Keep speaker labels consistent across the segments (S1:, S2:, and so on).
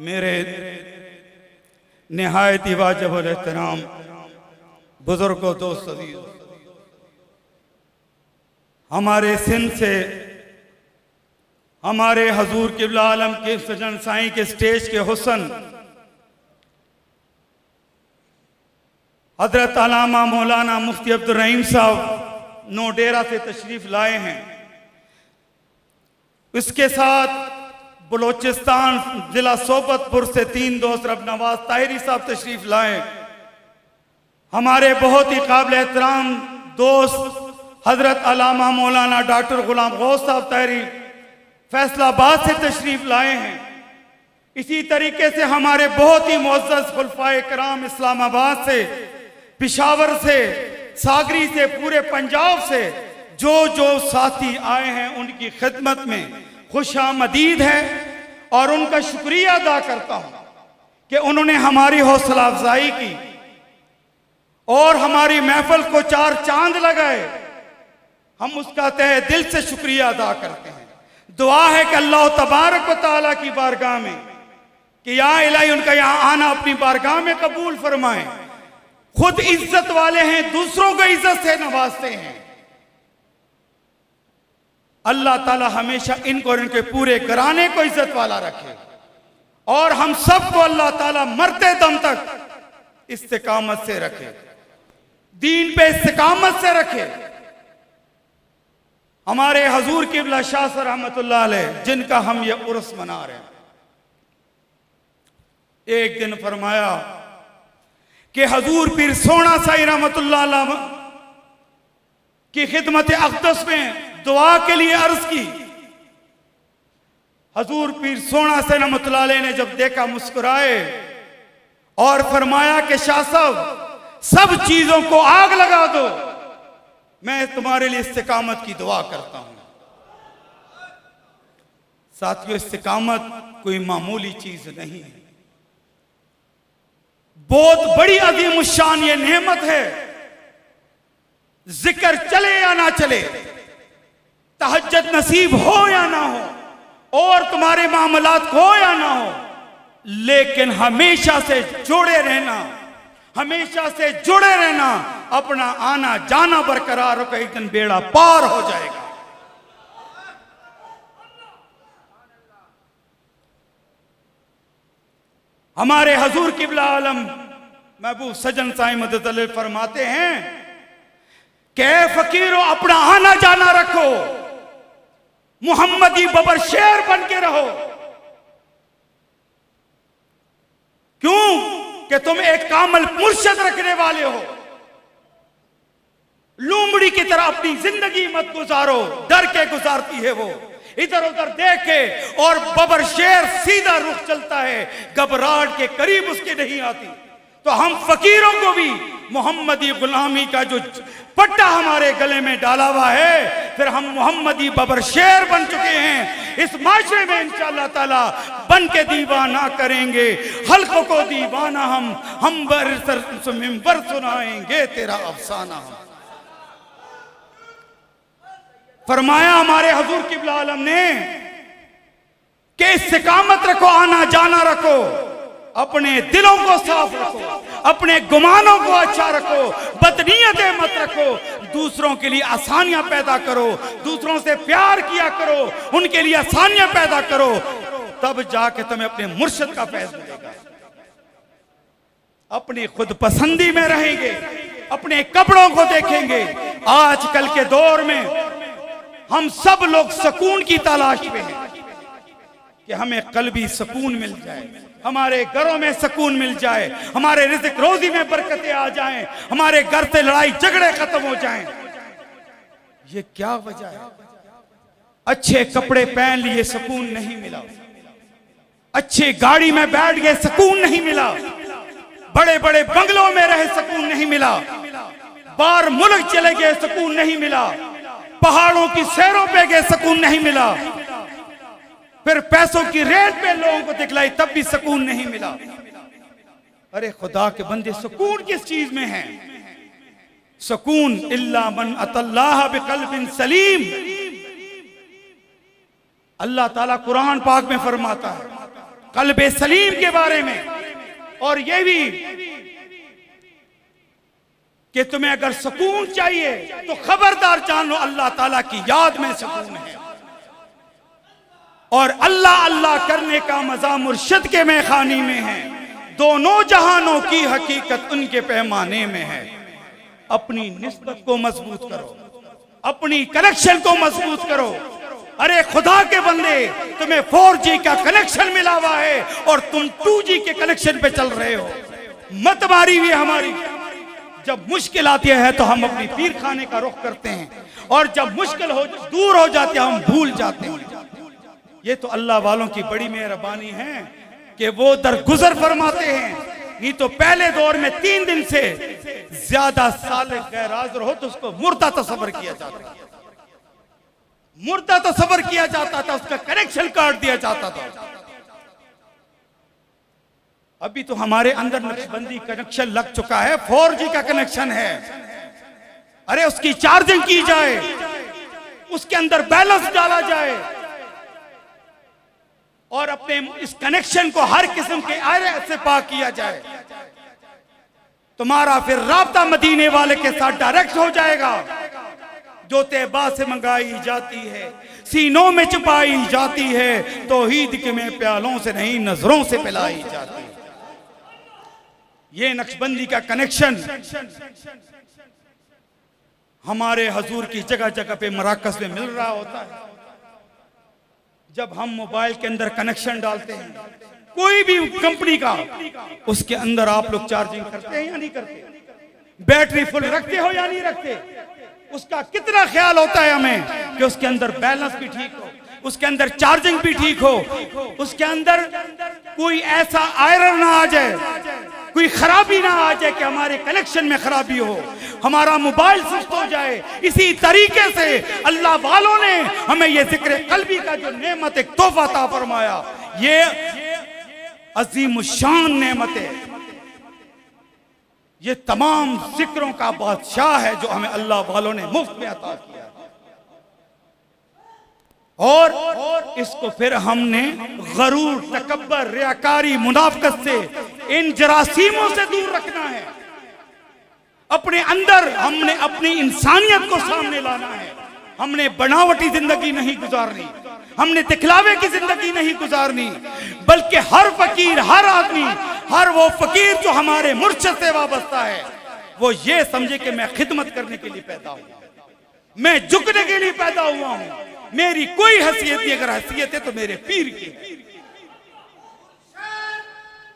S1: मेरे निहायत ही वाजिब अल एहतराम बुजुर्गों, दोस्त अजीज, हमारे सिंध से हमारे हजूर क़िबला आलम के सजन साईं के स्टेज के हुस्न हजरत अल्लामा मौलाना मुफ्ती अब्दुल रहीम साहब नोडेरा से तशरीफ लाए हैं। इसके साथ बलोचिस्तान जिला सोबतपुर से 3 दोस्त रब नवाज ताहिरी साहब तशरीफ लाए। हमारे बहुत ही काबिल एहतराम दोस्त हजरत अल्लामा मौलाना डॉक्टर गुलाम गौस साहब ताहिरी फैसलाबाद से तशरीफ लाए हैं। इसी तरीके से हमारे बहुत ही मुअज़्ज़ज़ खुलफाए कराम इस्लामाबाद से, पिशावर से, सागरी से, पूरे पंजाब से जो साथी आए हैं उनकी खिदमत में खुशामदीद है और उनका शुक्रिया अदा करता हूं कि उन्होंने हमारी हौसला अफजाई की और हमारी महफिल को 4 चांद लगाए। हम उसका तहे दिल से शुक्रिया अदा करते हैं। दुआ है कि अल्लाह तबारक व तआला की बारगाह में कि या इलाही उनका यहाँ आना अपनी बारगाह में कबूल फरमाए। खुद इज्जत वाले हैं, दूसरों को इज्जत से नवाजते हैं। अल्लाह ताला हमेशा इनको और इनके पूरे घराने को इज्जत वाला रखे और हम सबको अल्लाह ताला मरते दम तक इस्तिकामत से रखे, दीन पे इस्तिकामत से रखे। हमारे हजूर क़िबला शाह साहब रहमतुल्लाह अलैह जिनका हम ये उर्स मना रहे हैं, एक दिन फरमाया कि हजूर पीर सोना साईं रहमतुल्लाह अलैह की खिदमत अक़दस में दुआ के लिए अर्ज की। हजूर पीर सोना साईं रहमतुल्लाह अलैह ने जब देखा मुस्कुराए और फरमाया कि शाह साहब सब चीजों को आग लगा दो, मैं तुम्हारे लिए इस्तिकामत की दुआ करता हूं। साथियों, इस्तिकामत कोई मामूली चीज नहीं है, बहुत बड़ी अजीम शान ये नेमत है। जिक्र चले या ना चले, तहज्जुद नसीब हो या ना हो और तुम्हारे मामलात हो या ना हो, लेकिन हमेशा से जुड़े रहना, हमेशा से जुड़े रहना, अपना आना जाना बरकरार हो, एक दिन बेड़ा पार हो जाएगा। हमारे हुजूर क़िबला आलम महबूब सजन साईं मदद फरमाते हैं कि फकीरों अपना आना जाना रखो, मुहम्मदी बबर शेर बन के रहो। क्यों कि तुम एक कामल मुर्शद रखने वाले हो। लूमड़ी की तरह अपनी जिंदगी मत गुजारो, डर के गुजारती है वो, इधर उधर देख के, और बबर शेर सीधा रुख चलता है, घबराहट के करीब उसके नहीं आती। तो हम फकीरों को भी मोहम्मदी गुलामी का जो पट्टा हमारे गले में डाला हुआ है, फिर हम मोहम्मदी बबर शेर बन चुके हैं। इस माशरे में इंशाअल्लाह ताला बन के दीवाना करेंगे, हल्कों को दीवाना हम मिंबर सुनाएंगे तेरा अफसाना। हम फरमाया हमारे हुजूर क़िबला आलम ने कि इस्तिकामत रखो, आना जाना रखो, अपने दिलों को साफ रखो, अपने गुमानों को अच्छा रखो, बदनीयतें मत रखो, दूसरों के लिए आसानियां पैदा करो, दूसरों से प्यार किया करो, उनके लिए आसानियां पैदा करो, तब जाके तुम्हें अपने मुर्शिद का फैज़ मिलेगा। अपनी खुद पसंदी में रहेंगे, अपने कपड़ों को देखेंगे। आजकल के दौर में हम सब लोग सुकून की तलाश में हैं कि हमें कल्बी सुकून मिल जाए, हमारे घरों में सुकून मिल जाए, हमारे रिज़्क़ रोजी में बरकतें आ जाएं, हमारे घर से लड़ाई झगड़े खत्म हो जाएं। ये क्या वजह है? अच्छे कपड़े पहन लिए सुकून नहीं मिला, अच्छी गाड़ी में बैठ गए सुकून नहीं मिला, बड़े बड़े बंगलों में रहे सुकून नहीं मिला, बाहर मुल्क चले गए सुकून नहीं मिला, पहाड़ों की सैरों पे गए सुकून नहीं मिला, फिर पैसों की रेट पे लोगों को दिखलाई तब भी सुकून नहीं मिला। अरे खुदा के बंदे, सुकून किस चीज में है? सुकून इल्ला मन अतल्लाह बिक़ल्बिन सलीम। अल्लाह ताला कुरान पाक में फरमाता है कल्बे सलीम के बारे में, और ये भी कि तुम्हें अगर सुकून चाहिए तो खबरदार जान लो अल्लाह ताला की याद में सुकून है। और अल्लाह अल्लाह करने का मजा मुर्शिद के मैखानी में है। दोनों जहानों की हकीकत उनके पैमाने में है। अपनी निस्बत को मजबूत करो, अपनी कनेक्शन को मजबूत करो। अरे खुदा के बंदे, तुम्हें 4G का कनेक्शन मिला हुआ है और तुम 2G के कनेक्शन पे चल रहे हो। मत मारी हुई हमारी। जब मुश्किल आती है तो हम अपनी पीर खाने का रुख करते हैं, और जब मुश्किल हो दूर हो जाती है हम भूल जाते हैं। ये तो अल्लाह वालों की बड़ी मेहरबानी है कि वो दरगुजर फरमाते हैं। नहीं तो पहले दौर में 3 दिन से ज्यादा साल गैर हाजिर हो तो उसको मुर्दा तस्वर किया जाता था, मुर्दा तस्वर किया जाता था, उसका कनेक्शन काट दिया जाता था। अभी तो हमारे अंदर नक्शबंदी कनेक्शन लग चुका है, 4G का कनेक्शन है। अरे उसकी चार्जिंग की जाए, उसके अंदर बैलेंस डाला जाए, और अपने इस कनेक्शन को हर किस्म के आयरे से पाक किया जाए। तुम्हारा फिर राब्ता मदीने वाले के साथ डायरेक्ट हो जाएगा। जो तैबा से मंगाई जाती है, सीनों में छुपाई जाती है, तौहीद के में प्यालों से नहीं नजरों से पिलाई जाती है। ये नक्शबंदी का कनेक्शन हमारे हजूर की जगह जगह पे मराकज में मिल रहा होता है। जब हम मोबाइल के अंदर कनेक्शन डालते हैं कोई भी कंपनी का, उसके अंदर आप लोग चार्जिंग करते हैं या नहीं करते? बैटरी फुल रखते हो या नहीं रखते? उसका कितना ख्याल होता है हमें कि उसके अंदर बैलेंस भी ठीक हो, उसके अंदर चार्जिंग भी ठीक हो, उसके अंदर कोई ऐसा आयरन ना आ जाए, कोई खराबी ना आ जाए कि हमारे कनेक्शन में खराबी हो, हमारा मोबाइल सुस्त हो जाए। इसी तरीके से अल्लाह वालों ने हमें ये जिक्र कल्बी का जो नेमत एक तोहफा अता फरमाया, ये अजीम शान नेमत है। ये तमाम जिक्रों का बादशाह है जो हमें अल्लाह वालों ने मुफ्त में अता किया, और इसको फिर हमने गरूर, तकब्बर, रियाकारी, मुनाफकत से, इन जरासीमों से दूर रखना है। अपने अंदर हमने अपनी इंसानियत को सामने लाना है। हमने बनावटी जिंदगी नहीं गुजारनी, हमने दिखलावे की जिंदगी नहीं गुजारनी, बल्कि हर फकीर, हर आदमी, हर वो फकीर जो हमारे मुर्शिद से वाबस्ता है, वो ये समझे कि मैं खिदमत करने के लिए पैदा हुआ, मैं झुकने के लिए पैदा हुआ हूं, मेरी कोई हैसियत नहीं। अगर हैसियत है तो मेरे पीर की,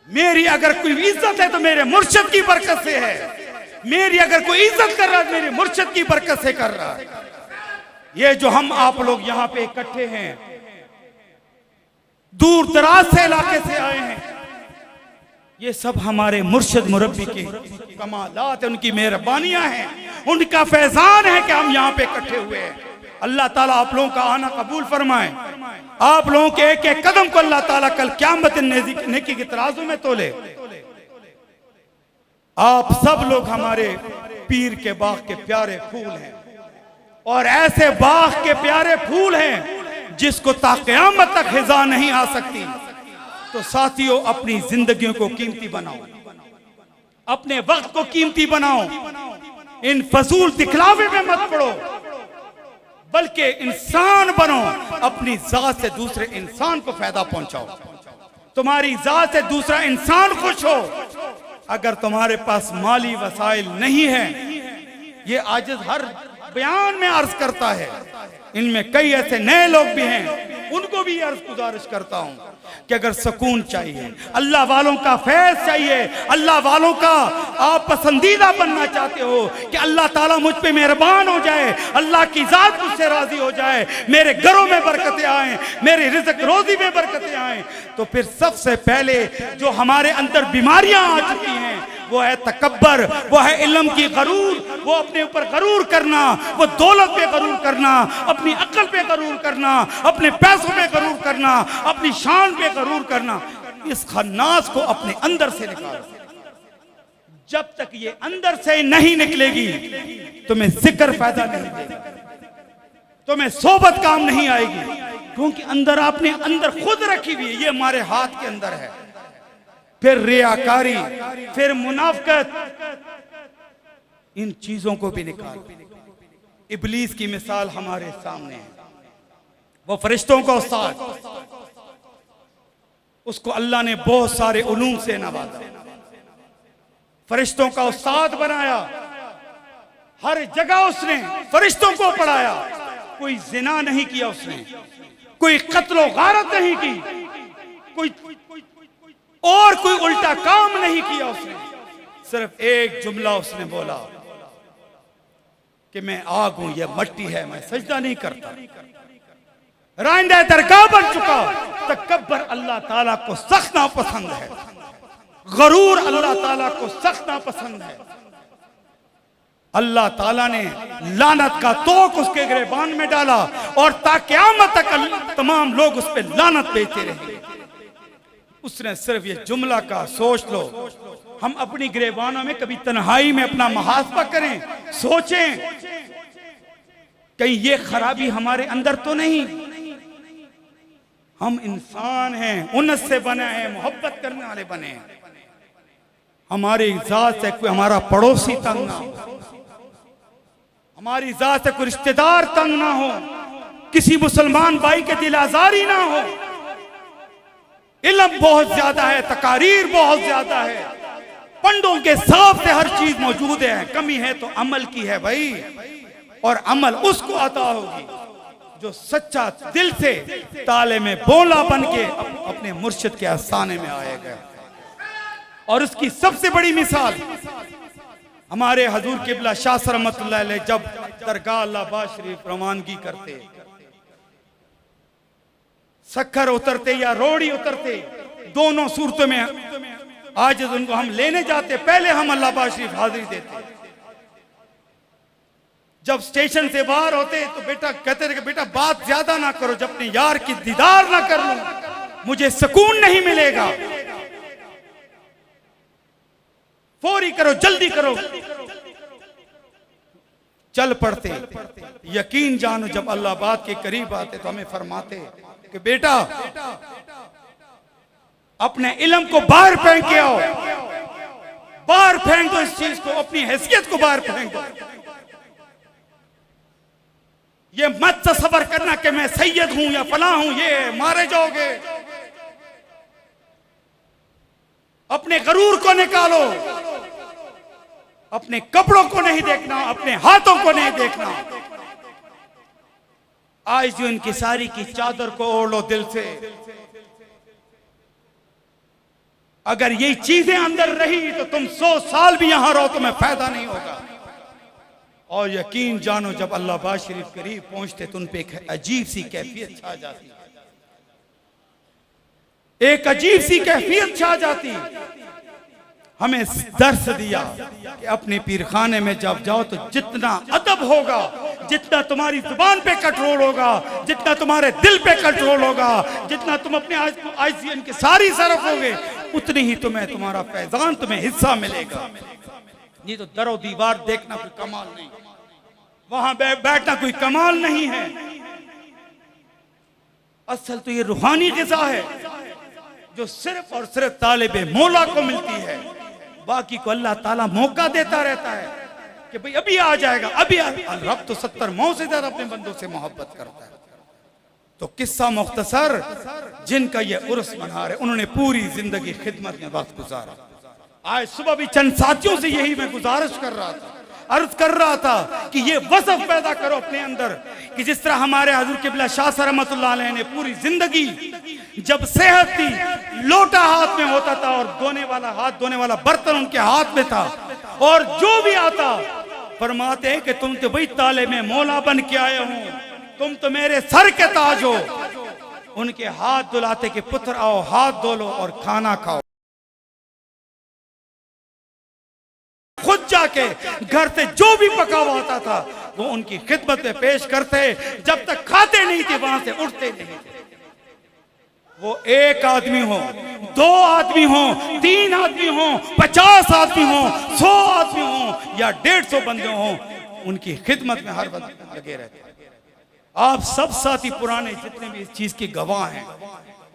S1: मेरी अगर कोई इज्जत है तो मेरे मुर्शिद की बरकत से है, मेरी अगर कोई इज्जत कर रहा है मेरे मुर्शिद की बरकत से कर रहा है। ये जो हम आप लोग यहाँ पे इकट्ठे हैं, दूर दराज से इलाके से आए हैं, ये सब हमारे मुर्शिद मुरब्बी के कमालात है, उनकी मेहरबानियां हैं, उनका फैजान है कि हम यहाँ पे इकट्ठे हुए हैं। अल्लाह ताला आप लोगों का आना कबूल फरमाए। आप लोगों के एक एक कदम को अल्लाह ताला कल क़यामत नेकी के तराजू में तोले। आप सब लोग हमारे पीर के बाग के प्यारे फूल हैं, और ऐसे बाग के प्यारे फूल हैं जिसको ता क़यामत तक खिज़ा नहीं आ सकती। तो साथियों, अपनी जिंदगियों को कीमती बनाओ, अपने वक्त को कीमती बनाओ, इन फजूल दिखलावे में मत पड़ो, बल्कि इंसान बनो, अपनी जात से दूसरे इंसान को फायदा पहुंचाओ, तुम्हारी जात से दूसरा इंसान खुश हो। अगर तुम्हारे पास माली वसाइल नहीं है, ये आजिज़ हर बयान में अर्ज करता है, इनमें कई ऐसे नए लोग भी हैं, उनको भी अर्ज गुजारिश करता हूं कि अगर सुकून चाहिए, अल्लाह वालों का फैज चाहिए, अल्लाह वालों का आप पसंदीदा बनना चाहते हो कि अल्लाह ताला मुझ पे मेहरबान हो जाए, अल्लाह की जात मुझसे राजी हो जाए, मेरे घरों में बरकतें आए, मेरी रिज़्क़ रोजी में बरकतें आए, तो फिर सबसे पहले जो हमारे अंदर बीमारियां आ चुकी हैं वो है तकब्बर, वो है इल्म की गरूर, वो अपने ऊपर गरूर करना, वो दौलत पे गरूर करना, अपनी अक्ल पे गरूर करना, अपने पैसों पे गरूर करना, अपनी शान पे गरूर करना। इस खन्नास को अपने अंदर से निकालो। जब तक ये अंदर से नहीं निकलेगी तुम्हें जिक्र फायदा नहीं देगा, तुम्हें सोबत काम नहीं आएगी। क्योंकि अंदर आपने अंदर खुद रखी हुई है, ये हमारे हाथ के अंदर है। फिर रियाकारी, फिर मुनाफिकत, इन चीजों को भी निकाल। इब्लीस की मिसाल हमारे सामने है। वो फरिश्तों का उस्ताद, उसको अल्लाह ने बहुत सारे उलूम से नवाजा, फरिश्तों का उस्ताद बनाया, हर जगह उसने फरिश्तों को पढ़ाया। कोई जिना नहीं किया उसने, कोई कत्लो गारत नहीं की, कोई उल्टा काम नहीं किया उसने। सिर्फ एक जुमला उसने बोला कि मैं आग हूं, यह मट्टी है, मैं सजदा नहीं करता। राइंदा दरगाह बन चुका। तकब्बर अल्लाह ताला को सख्त नापसंद है, गरूर अल्लाह ताला को सख्त नापसंद है। अल्लाह ताला ने लानत का तोक उसके गिरबान में डाला और ताक़यामत तक तमाम लोग उस पर लानत भेजते रहे। उसने सिर्फ ये जुमला का सोच लो। हम अपनी गिरबानों में कभी तन्हाई में अपना मुहासबा करें, सोचें कहीं ये खराबी हमारे अंदर तो नहीं। हम इंसान हैं, उन्नत से बने हैं, मोहब्बत करने वाले बने हैं। हमारी जात से कोई हमारा पड़ोसी तंग ना हो, हमारी जात से कोई रिश्तेदार तंग ना हो, किसी मुसलमान भाई के दिल आजारी ना हो। इल्म बहुत ज्यादा है, तकारीर बहुत ज्यादा है, पंडों के हिसाब से हर चीज मौजूद है। कमी है तो अमल की है भाई, और अमल उसको अता होगी जो सच्चा दिल से ताले में बोला बन के अपने मुर्शिद के आस्थाने में आएगा। और उसकी सबसे बड़ी मिसाल हमारे हजूर किबला शाह रहमतुल्लाह अलैह जब दरगाह अल्लाहबाद शरीफ रवानगी करते, सखर उतरते या रोड़ी उतरते, दोनों सूरतों में आज उनको हम लेने जाते, पहले हम अल्लाहबाद शरीफ हाजिरी देते। जब स्टेशन से बाहर होते तो बेटा कहते थे कि बेटा बात ज्यादा ना करो, जब अपने यार की दीदार ना कर लूं मुझे सुकून नहीं मिलेगा, फौरी करो, जल्दी करो। चल पड़ते। यकीन जानो जब अल्लाह बात के करीब आते तो हमें फरमाते कि बेटा अपने इल्म को बाहर फेंक के आओ, बाहर फेंक दो इस चीज को, अपनी हैसियत को बाहर फेंक दो। ये मत तसव्वुर करना कि मैं सैयद हूं या फला हूं, ये मारे जाओगे। अपने गरूर को निकालो, अपने कपड़ों को नहीं देखना, अपने हाथों को नहीं देखना। आज जो इनकी सारी की चादर को ओढ़ लो दिल से। अगर ये चीजें अंदर रही तो तुम 100 साल भी यहां रहो तुम्हें फायदा नहीं होगा। और यकीन जानो जब अल्लाहबाद शरीफ करीब पहुंचते तो उन पे एक अजीब सी कैफियत छा जाती, एक अजीब सी कैफियत छा जाती। हमें दर्स दिया कि अपने पीरखाने में जब जाओ तो जितना अदब होगा, जितना तुम्हारी जुबान पे कंट्रोल होगा, जितना तुम्हारे दिल पे कंट्रोल होगा, जितना तुम अपने आज इनके सारी सरफ होगे, उतनी ही तुम्हें तुम्हारा फैजान तुम्हें हिस्सा मिलेगा। ये तो दरो दीवार देखना कोई कमाल नहीं, वहां बैठना कोई कमाल नहीं है। असल तो ये रूहानी ग़िज़ा है जो सिर्फ और सिर्फ तालिबे मौला को मिलती है। बाकी को अल्लाह ताला मौका देता रहता है कि भाई अभी आ जाएगा, अभी रब तो 70 मौत से ज्यादा अपने बंदों से मोहब्बत करता है। तो किस्सा मुख्तसर, जिनका ये उर्स मना रहे, उन्होंने पूरी जिंदगी खिदमत में वक्त गुजारा। आज सुबह भी चंद साथियों से यही मैं गुजारिश कर रहा था, अर्ज कर रहा था कि ये वसफ पैदा करो अपने अंदर कि जिस तरह हमारे हजूर किबला शाह रहमतुल्लाह अलैह ने पूरी जिंदगी जब सेहत थी, लोटा हाथ में होता था और हाथ धोने वाला बर्तन उनके हाथ में था, और जो भी आता फरमाते हैं कि तुम तो वही ताले में मौला बन के आए हो, तुम तो मेरे सर के ताज हो। उनके हाथ धुलाते कि पुत्र आओ हाथ धो लो और खाना खाओ। खुद जाके घर से जो भी पका हुआ होता था वो उनकी खिदमत में पेश करते, जब तक खाते नहीं थे वहां से उठते नहीं थे। वो एक आदमी हो, 2 आदमी हो, 3 आदमी हो, 50 आदमी हो, 100 आदमी हो या 150 बंदे हो, उनकी खिदमत में हर वक्त लगे रहते। आप सब साथी पुराने जितने भी इस चीज के गवाह हैं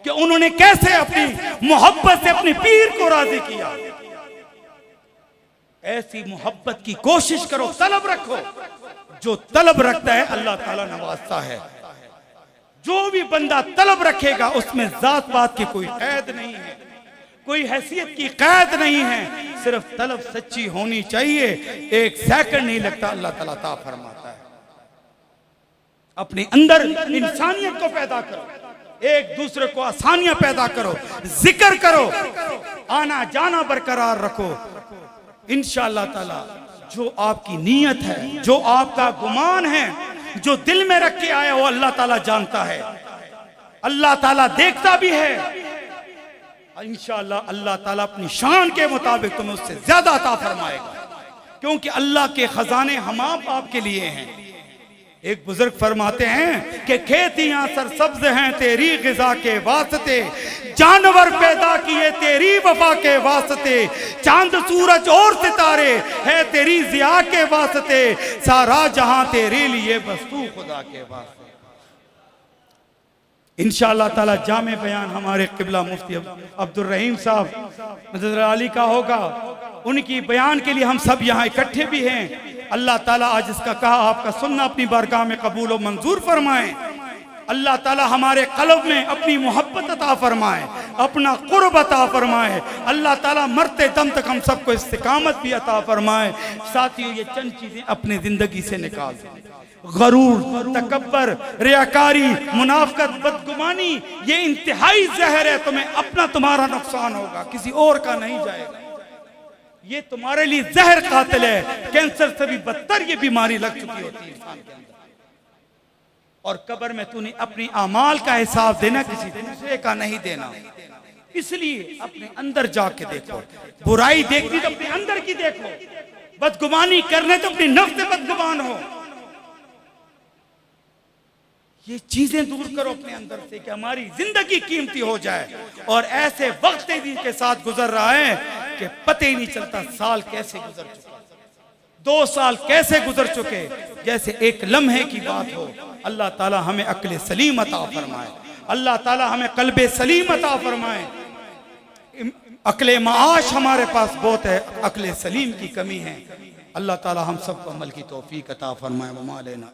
S1: कि उन्होंने कैसे अपनी मोहब्बत से अपने पीर को राजी किया। ऐसी मोहब्बत की कोशिश करो, तलब रखो। जो तलब रखता है अल्लाह ताला नवाजता है। जो भी बंदा तलब रखेगा उसमें जात पात की कोई कैद नहीं है, कोई हैसियत की कैद नहीं है, सिर्फ तलब सच्ची होनी चाहिए। एक सेकंड नहीं लगता, अल्लाह ताला अता फरमाता है। अपने अंदर इंसानियत को पैदा करो, एक दूसरे को आसानियां पैदा करो, जिक्र करो, आना जाना बरकरार रखो। इंशाअल्लाह ताला जो आपकी नीयत है, जो आपका गुमान है, जो दिल में रख के आया वो अल्लाह ताला जानता है, अल्लाह ताला देखता भी है। इंशाअल्लाह अल्लाह ताला अपनी शान के मुताबिक तुम्हें उससे ज्यादा अता फरमाएगा, क्योंकि अल्लाह के खजाने हम आपके लिए हैं। एक बुजुर्ग फरमाते हैं कि खेतियां सरसब्ज हैं तेरी गिजा के वास्ते, जानवर पैदा किए तेरी वफा के वास्ते, चांद सूरज और सितारे है तेरी जिया के वास्ते, सारा जहां तेरे लिए बस तू खुदा के वास्ते। इंशाअल्लाह ताला जामे बयान हमारे किबला मुफ्ती अब्दुल रहीम साहब मदद अली का होगा। उनकी बयान के लिए हम सब यहाँ इकट्ठे भी हैं। अल्लाह ताला आज इसका कहा आपका सुनना अपनी बारगाह में कबूल और मंजूर फरमाए। अल्लाह ताला हमारे कल्ब में अपनी मोहब्बत अता फरमाए, अपना कुर्ब अता फरमाए। अल्लाह ताला मरते दम तक हम सबको इस्तिकामत भी अता फरमाए। साथियों, ये चंद चीजें अपनी जिंदगी से निकाल दें। गरूर, तकब्बर, रियाकारी, मुनाफकत, बदगुमानी, ये इंतहाई जहर है। तुम्हें अपना तुम्हारा नुकसान होगा, किसी और का नहीं जाएगा। ये तुम्हारे लिए जहर कातिल है। कैंसर से भी बदतर ये बीमारी लग चुकी होती है इंसान के अंदर। और कब्र में तूने अपनी अमाल का हिसाब देना, किसी दूसरे का नहीं देना। इसलिए अपने अंदर जाके देखो। बुराई देखनी तो अपने अंदर की देखो, बदगुमानी करने तो अपनी नफ्स से बदगुमान हो। ये चीजें दूर करो अपने अंदर से कि हमारी जिंदगी कीमती हो जाए। और ऐसे वक्त तेजी के साथ गुजर रहा है कि पता ही नहीं चलता साल कैसे गुजर चुका, 2 साल कैसे गुजर चुके, जैसे एक लम्हे की बात हो। अल्लाह ताला हमें अक्ल सलीम अता फरमाए, अल्लाह ताला हमें कल्बे सलीम अता फरमाए। अक्ल माश हमारे पास बहुत है, अक्ल सलीम की कमी है। अल्लाह ताला हम सबको अमल की तौफीक अता फरमाए। वमा लेना।